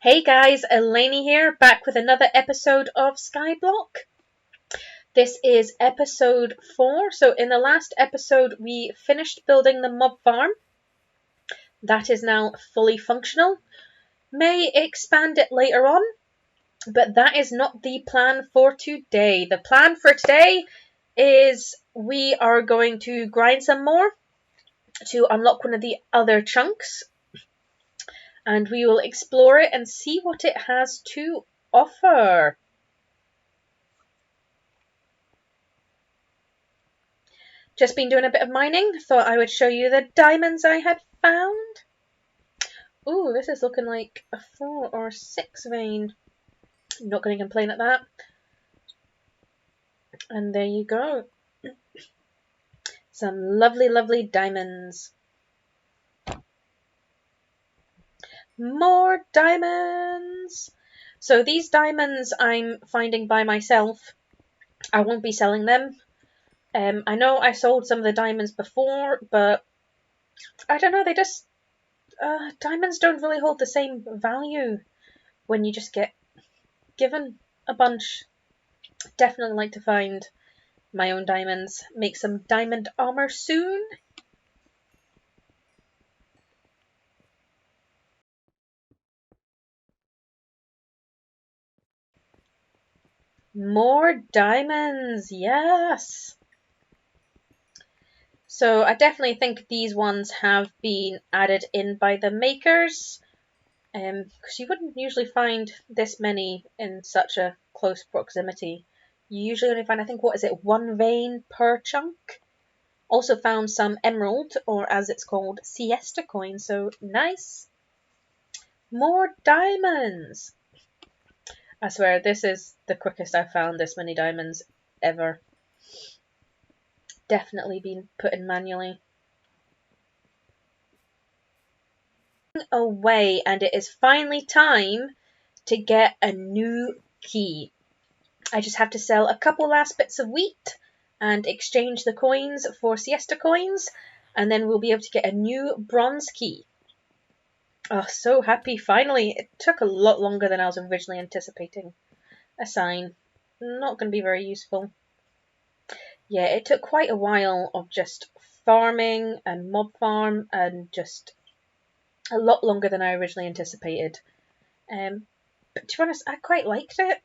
Hey guys, Eleni here, back with another episode of SkyBlock. This is episode 4, so in the last episode we finished building the mob farm. That is now fully functional. May expand it later on, but that is not the plan for today. The plan for today is we are going to grind some more to unlock one of the other chunks, and we will explore it and see what it has to offer. Just been doing a bit of mining. Thought I would show you the diamonds I had found. Ooh, this is looking like a 4 or 6 vein. Not going to complain at that. And there you go. Some lovely, lovely diamonds. More diamonds! So these diamonds I'm finding by myself. I won't be selling them. I know I sold some of the diamonds before, but I don't know, they just... diamonds don't really hold the same value when you just get given a bunch. Definitely like to find my own diamonds. Make some diamond armor soon. More diamonds, yes! So I definitely think these ones have been added in by the makers. Because you wouldn't usually find this many in such a close proximity. You usually only find, I think, 1 vein per chunk. Also found some emerald, or as it's called, siesta coin, so nice. More diamonds! I swear, this is the quickest I've found this many diamonds ever. Definitely been put in manually. Away, and it is finally time to get a new key. I just have to sell a couple last bits of wheat and exchange the coins for siesta coins, and then we'll be able to get a new bronze key. Oh, so happy, finally. It took a lot longer than I was originally anticipating. A sign. Not going to be very useful. Yeah, it took quite a while of just farming and mob farm and just a lot longer than I originally anticipated. But to be honest, I quite liked it,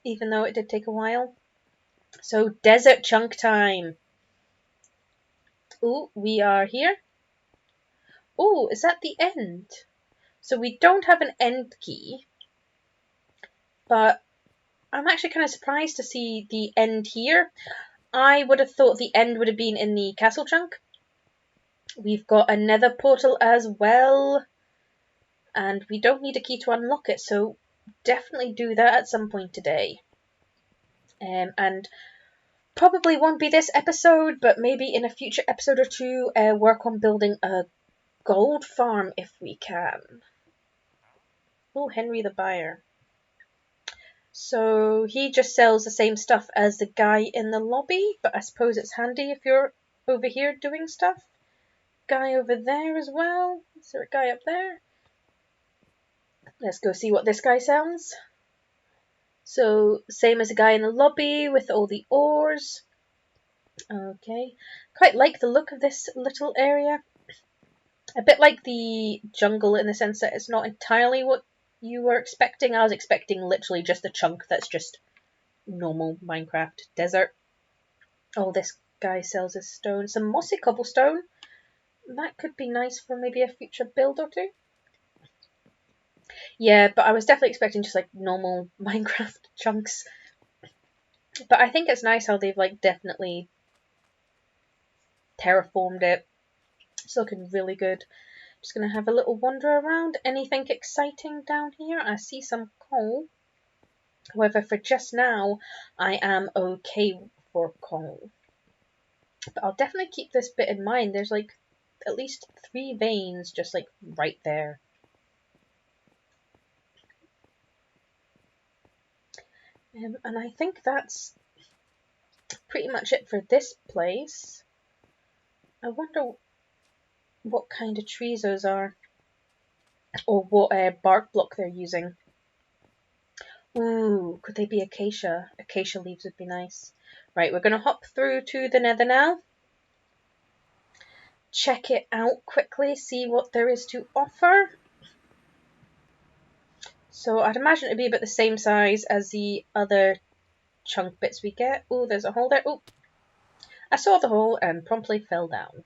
even though it did take a while. So, desert chunk time. Ooh, we are here. Ooh, is that the end? So we don't have an end key, but I'm actually kind of surprised to see the end here. I would have thought the end would have been in the castle chunk. We've got a nether portal as well, and we don't need a key to unlock it, so definitely do that at some point today. And probably won't be this episode, but maybe in a future episode or two, work on building a gold farm if we can. Oh, Henry the Buyer. So he just sells the same stuff as the guy in the lobby, but I suppose it's handy if you're over here doing stuff. Guy over there as well. Is there a guy up there? Let's go see what this guy sells. So, same as the guy in the lobby with all the ores. Okay. Quite like the look of this little area. A bit like the jungle in the sense that it's not entirely what you were expecting. I was expecting literally just a chunk that's just normal Minecraft desert. Oh, this guy sells his stone. Some mossy cobblestone. That could be nice for maybe a future build or two. Yeah, but I was definitely expecting just like normal Minecraft chunks. But I think it's nice how they've like definitely terraformed it. It's looking really good. Just going to have a little wander around. Anything exciting down here? I see some coal. However, for just now, I am okay for coal. But I'll definitely keep this bit in mind. There's like at least 3 veins just like right there. And I think that's pretty much it for this place. I wonder what kind of trees those are. or what bark block they're using. Ooh, could they be acacia? Acacia leaves would be nice. Right, we're going to hop through to the Nether now. Check it out quickly, see what there is to offer. So I'd imagine it'd be about the same size as the other chunk bits we get. Oh, there's a hole there. Oh, I saw the hole and promptly fell down.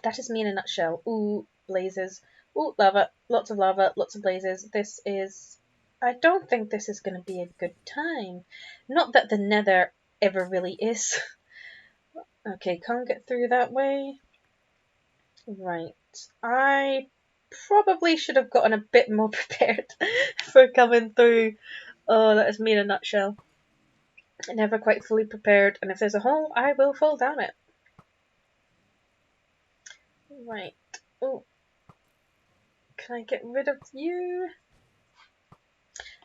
That is me in a nutshell. Ooh, blazes. Ooh, lava. Lots of lava. Lots of blazes. This is... I don't think this is going to be a good time. Not that the Nether ever really is. Okay, can't get through that way. Right. I probably should have gotten a bit more prepared for coming through. Oh, that is me in a nutshell. Never quite fully prepared. And if there's a hole, I will fall down it. Right. Oh. Can I get rid of you?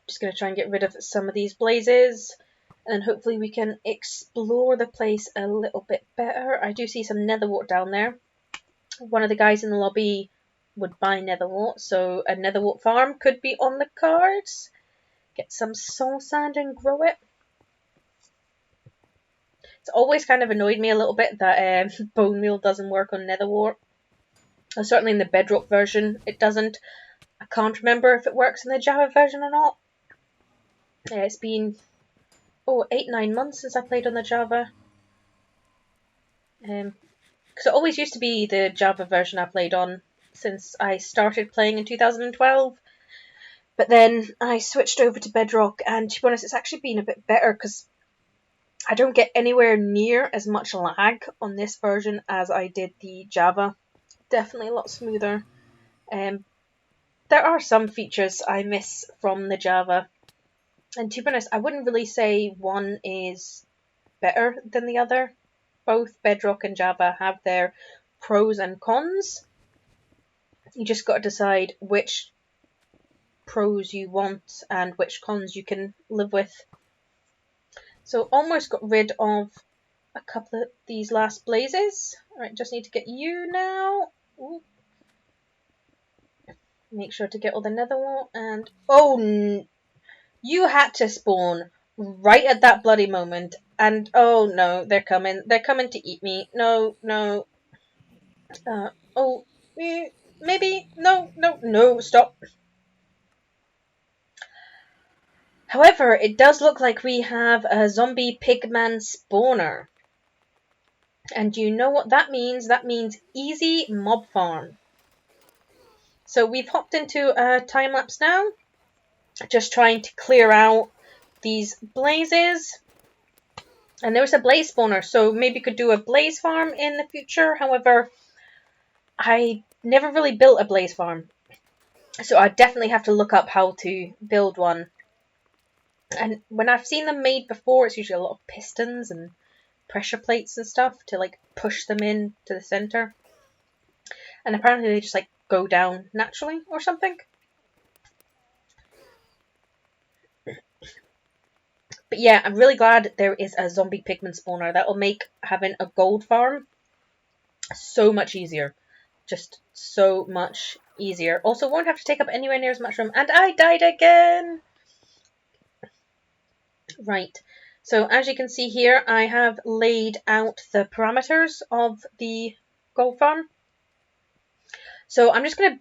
Just going to try and get rid of some of these blazes. And hopefully we can explore the place a little bit better. I do see some nether wart down there. One of the guys in the lobby would buy nether wart, so a nether wart farm could be on the cards. Get some soul sand and grow it. It's always kind of annoyed me a little bit that bone meal doesn't work on nether wart. Certainly in the bedrock version it doesn't. I can't remember if it works in the Java version or not. It's been 8-9 months since I played on the Java. Because it always used to be the Java version I played on since I started playing in 2012. But then I switched over to Bedrock, and to be honest, it's actually been a bit better because I don't get anywhere near as much lag on this version as I did the Java. Definitely a lot smoother. There are some features I miss from the Java. And to be honest, I wouldn't really say one is better than the other. Both Bedrock and Java have their pros and cons. You just got to decide which pros you want and which cons you can live with. So almost got rid of a couple of these last blazes. Alright, just need to get you now. Ooh. Make sure to get all the nether wart and... Oh, you had to spawn right at that bloody moment. And oh no, they're coming. They're coming to eat me. No, no. Maybe. No, stop. However, it does look like we have a zombie pigman spawner. And you know what that means? That means easy mob farm. So we've hopped into a time lapse now. Just trying to clear out these blazes. And there's a blaze spawner, so maybe could do a blaze farm in the future. However, I never really built a blaze farm. So I definitely have to look up how to build one. And when I've seen them made before, it's usually a lot of pistons and pressure plates and stuff to like push them in to the center. And apparently they just like go down naturally or something. But yeah, I'm really glad there is a zombie pigman spawner. That will make having a gold farm so much easier. Just so much easier. Also won't have to take up anywhere near as much room. And I died again! Right. So as you can see here, I have laid out the parameters of the gold farm. So I'm just going to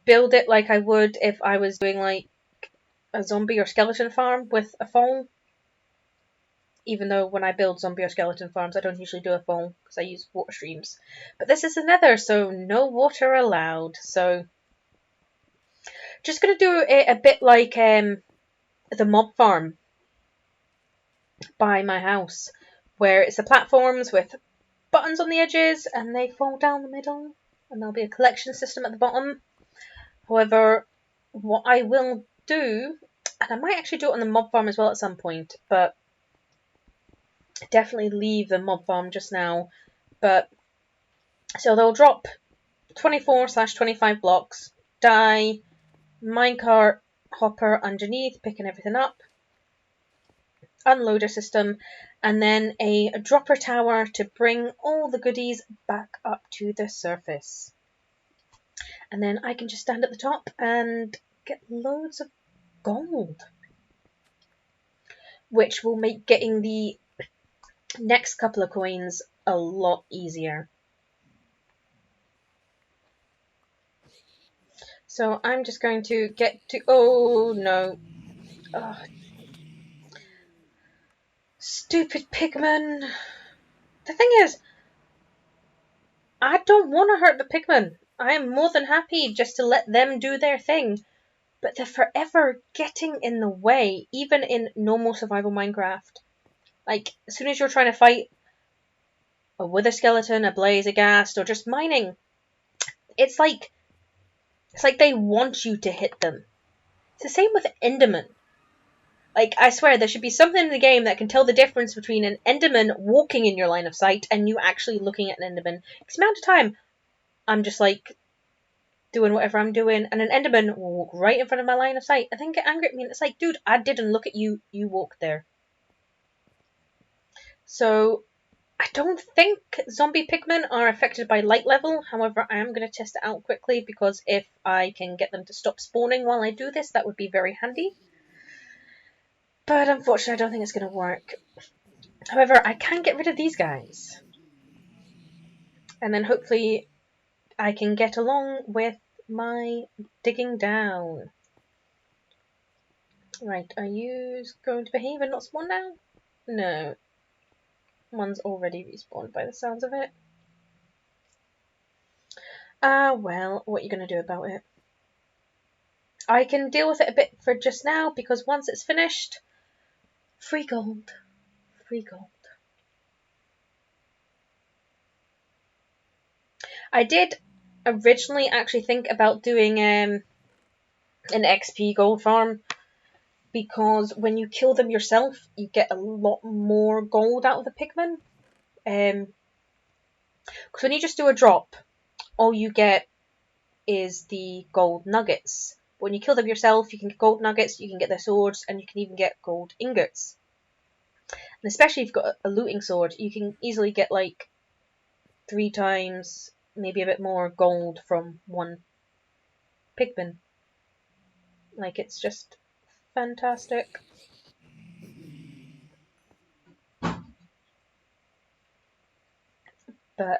build it like I would if I was doing like a zombie or skeleton farm with a phone. Even though when I build zombie or skeleton farms, I don't usually do a phone because I use water streams. But this is the Nether, so no water allowed. So just going to do it a bit like the mob farm by my house, where it's the platforms with buttons on the edges and they fall down the middle, and there'll be a collection system at the bottom. However, what I will do, and I might actually do it on the mob farm as well at some point, but definitely leave the mob farm just now. But so they'll drop 24/25 blocks, dye, minecart hopper underneath, picking everything up, unloader system, and then a dropper tower to bring all the goodies back up to the surface. And then I can just stand at the top and get loads of gold. Which will make getting the next couple of coins a lot easier. So I'm just going to get to... Oh, no. Oh, stupid Pikmin. The thing is, I don't want to hurt the Pikmin. I am more than happy just to let them do their thing. But they're forever getting in the way, even in normal survival Minecraft. Like, as soon as you're trying to fight a wither skeleton, a blaze, a ghast, or just mining, it's like they want you to hit them. It's the same with Enderman. Like, I swear, there should be something in the game that can tell the difference between an Enderman walking in your line of sight and you actually looking at an Enderman. Because the amount of time I'm just, like, doing whatever I'm doing, and an Enderman will walk right in front of my line of sight and then get angry at me, and it's like, dude, I didn't look at you, you walked there. So, I don't think zombie Pikmin are affected by light level, however, I am going to test it out quickly, because if I can get them to stop spawning while I do this, that would be very handy. But unfortunately, I don't think it's going to work. However, I can get rid of these guys. And then hopefully I can get along with my digging down. Right, are you going to behave and not spawn now? No. One's already respawned by the sounds of it. Well, what are you going to do about it? I can deal with it a bit for just now, because once it's finished, free gold. Free gold. I did originally actually think about doing an XP gold farm, because when you kill them yourself, you get a lot more gold out of the Pikmin. Because when you just do a drop, all you get is the gold nuggets. But when you kill them yourself, you can get gold nuggets, you can get their swords, and you can even get gold ingots. And especially if you've got a looting sword, you can easily get like 3 times, maybe a bit more gold from one Pikmin. Like, it's just fantastic. But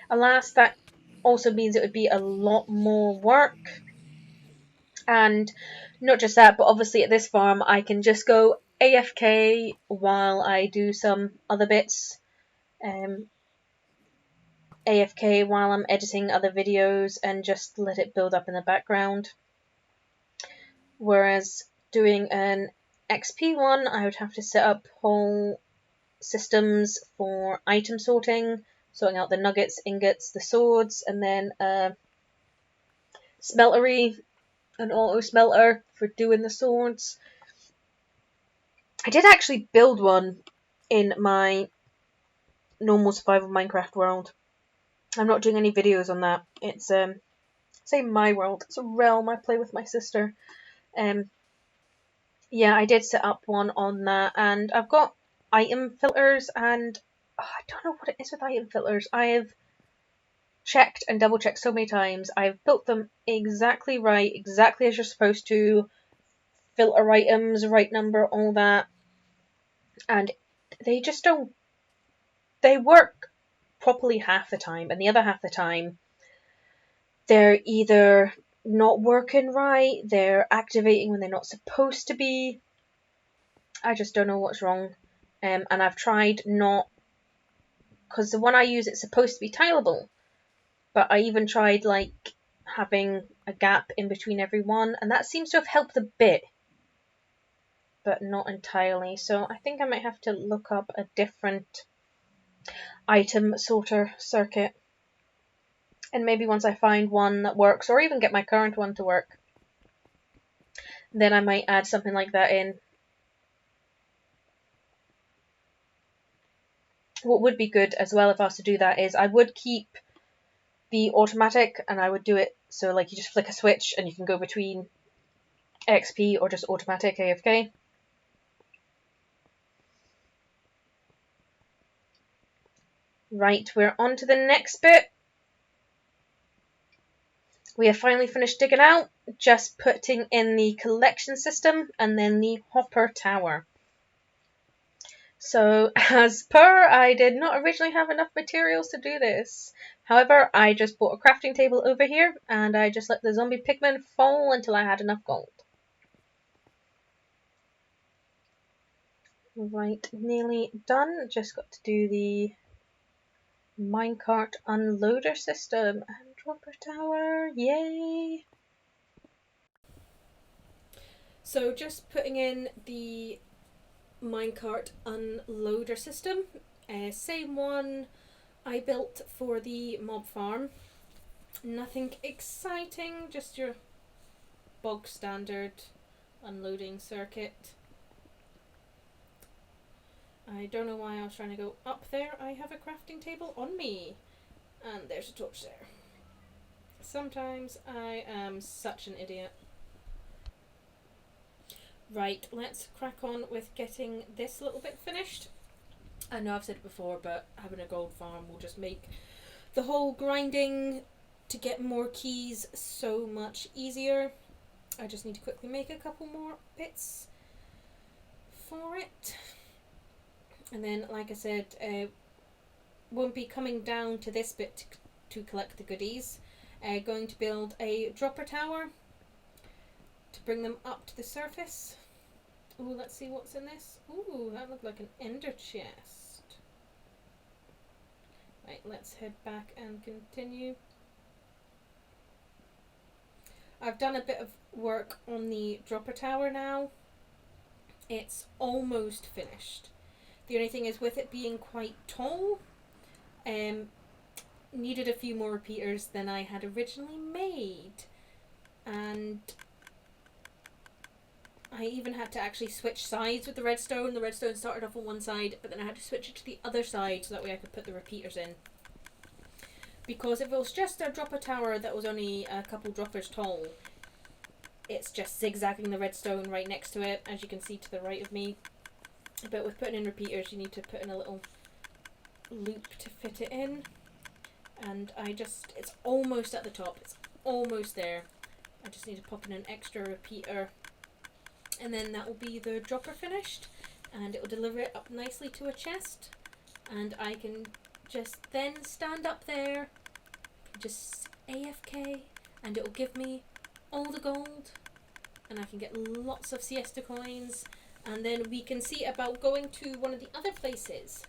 alas, that also means it would be a lot more work. And not just that, but obviously at this farm I can just go AFK while I do some other bits. AFK while I'm editing other videos and just let it build up in the background. Whereas doing an XP one, I would have to set up whole systems for item sorting, sorting out the nuggets, ingots, the swords, and then smeltery, an auto smelter for doing the swords. I did actually build one in my normal survival Minecraft world. I'm not doing any videos on that. It's say my world. It's a realm I play with my sister. Yeah, I did set up one on that, and I've got item filters, and I don't know what it is with item filters. I have checked and double checked so many times. I've built them exactly right, exactly as you're supposed to. Filter items, right number, all that. And they just don't... They work properly half the time, and the other half the time they're either not working right, they're activating when they're not supposed to be. I just don't know what's wrong. And I've tried not... Because the one I use, it's supposed to be tileable. But I even tried, like, having a gap in between every one, and that seems to have helped a bit. But not entirely. So I think I might have to look up a different item sorter circuit. And maybe once I find one that works, or even get my current one to work, then I might add something like that in. What would be good as well if I was to do that is I would keep the automatic, and I would do it so like you just flick a switch and you can go between XP or just automatic AFK. Right, we're on to the next bit. We have finally finished digging out, just putting in the collection system and then the hopper tower. So, as per, I did not originally have enough materials to do this. However, I just bought a crafting table over here, and I just let the zombie Pikmin fall until I had enough gold. Right, nearly done. Just got to do the minecart unloader system and dropper tower. Yay! So just putting in the minecart unloader system, same one I built for the mob farm. Nothing exciting, just your bog standard unloading circuit. I don't know why I was trying to go up there. I have a crafting table on me. And there's a torch there. Sometimes I am such an idiot. Right, let's crack on with getting this little bit finished. I know I've said it before, but having a gold farm will just make the whole grinding to get more keys so much easier. I just need to quickly make a couple more bits for it. And then, like I said, won't be coming down to this bit to collect the goodies. Going to build a dropper tower to bring them up to the surface. Ooh, let's see what's in this. Ooh, that looked like an ender chest. Right, let's head back and continue. I've done a bit of work on the dropper tower now. It's almost finished. The only thing is, with it being quite tall, needed a few more repeaters than I had originally made. And I even had to actually switch sides with the redstone. The redstone started off on one side, but then I had to switch it to the other side so that way I could put the repeaters in. Because if it was just a dropper tower that was only a couple droppers tall, it's just zigzagging the redstone right next to it, as you can see to the right of me. But with putting in repeaters, you need to put in a little loop to fit it in. And it's almost at the top. It's almost there. I just need to pop in an extra repeater. And then that will be the dropper finished. And it will deliver it up nicely to a chest. And I can just then stand up there, just AFK, and it will give me all the gold. And I can get lots of siesta coins. And then we can see about going to one of the other places.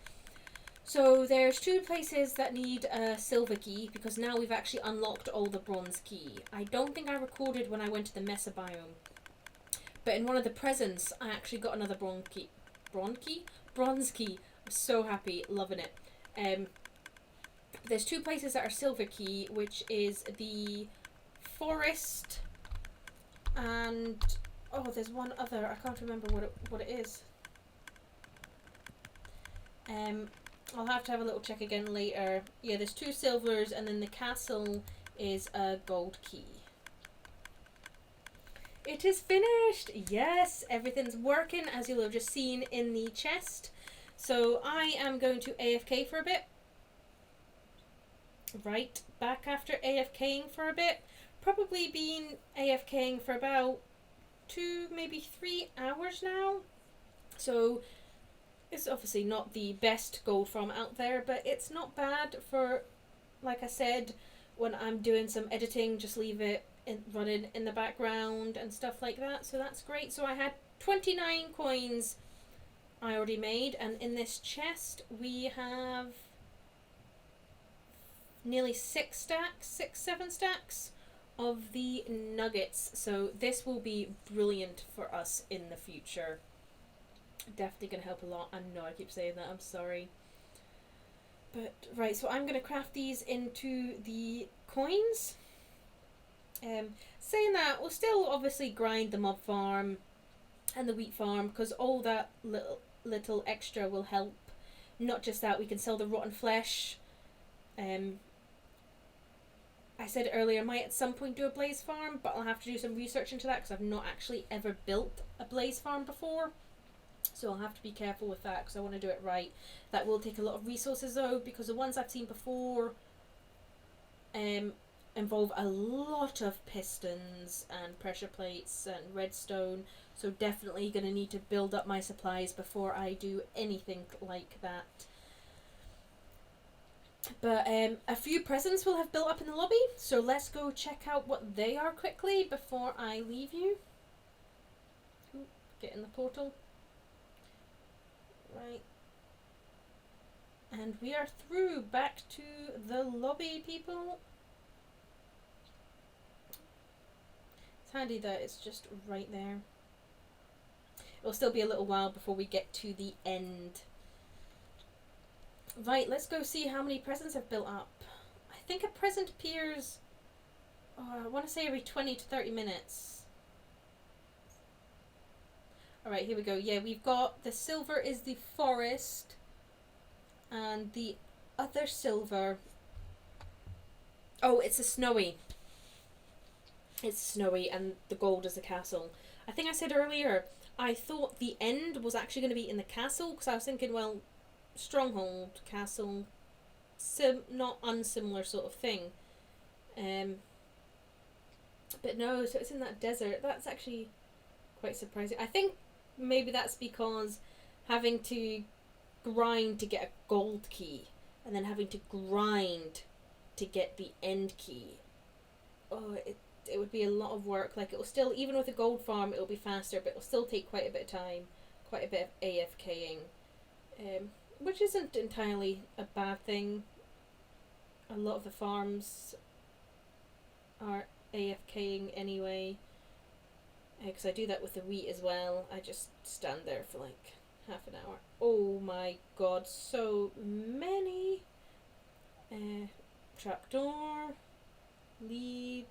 So there's two places that need a silver key, because now we've actually unlocked all the bronze key. I don't think I recorded when I went to the Mesa biome. But in one of the presents, I actually got another bronze key. Bronze key. I'm so happy, loving it. There's two places that are silver key, which is the forest and there's one other. I can't remember what it is. I'll have to have a little check again later. Yeah, there's two silvers, and then the castle is a gold key. It is finished! Yes, everything's working, as you'll have just seen in the chest. So I am going to AFK for a bit. Right, back after AFKing for a bit. Probably been AFKing for about 2, maybe 3 hours now. So it's obviously not the best gold farm out there, but it's not bad for, like I said, when I'm doing some editing, just leave it running in the background and stuff like that. So that's great. So I had 29 coins I already made, and in this chest we have nearly 7 stacks of the nuggets. So this will be brilliant for us in the future. Definitely going to help a lot. I know I keep saying that, I'm sorry. But right, so I'm going to craft these into the coins. Saying that, we'll still obviously grind the mob farm and the wheat farm, because all that little extra will help. Not just that, we can sell the rotten flesh. I said earlier I might at some point do a blaze farm, but I'll have to do some research into that because I've not actually ever built a blaze farm before. So I'll have to be careful with that because I want to do it right. That will take a lot of resources though, because the ones I've seen before, involve a lot of pistons and pressure plates and redstone, so definitely going to need to build up my supplies before I do anything like that. But a few presents will have built up in the lobby, so let's go check out what they are quickly before I leave you. Ooh, get in the portal. Right. And we are through, back to the lobby, people. It's handy that it's just right there. It'll still be a little while before we get to the end. Right, let's go see how many presents I've built up. I think a present appears, I want to say every 20 to 30 minutes. Alright, here we go. Yeah, we've got the silver is the forest, and the other silver, oh, it's a snowy. It's snowy, and the gold is the castle. I think I said earlier, I thought the end was actually going to be in the castle, because I was thinking, well, stronghold, castle, not unsimilar sort of thing. But no, so it's in that desert. That's actually quite surprising. I think maybe that's because having to grind to get a gold key, and then having to grind to get the end key. Oh, it would be a lot of work. Like, it'll still, even with a gold farm, it'll be faster, but it'll still take quite a bit of time, quite a bit of AFKing. Which isn't entirely a bad thing. A lot of the farms are AFKing anyway. Because I do that with the wheat as well. I just stand there for like half an hour. Oh my god, so many. Trapdoor. Lead.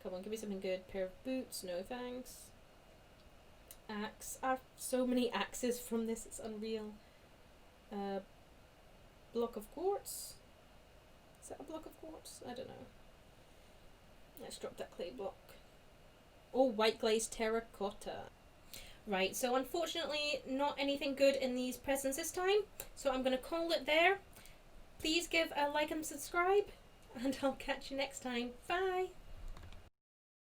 Come on, give me something good. Pair of boots, no thanks. Axe. I have so many axes from this, it's unreal. Block of quartz. Is that a block of quartz? I don't know. Let's drop that clay block. Oh, white glazed terracotta. Right, so unfortunately not anything good in these presents this time, so I'm going to call it there. Please give a like and subscribe, and I'll catch you next time. Bye!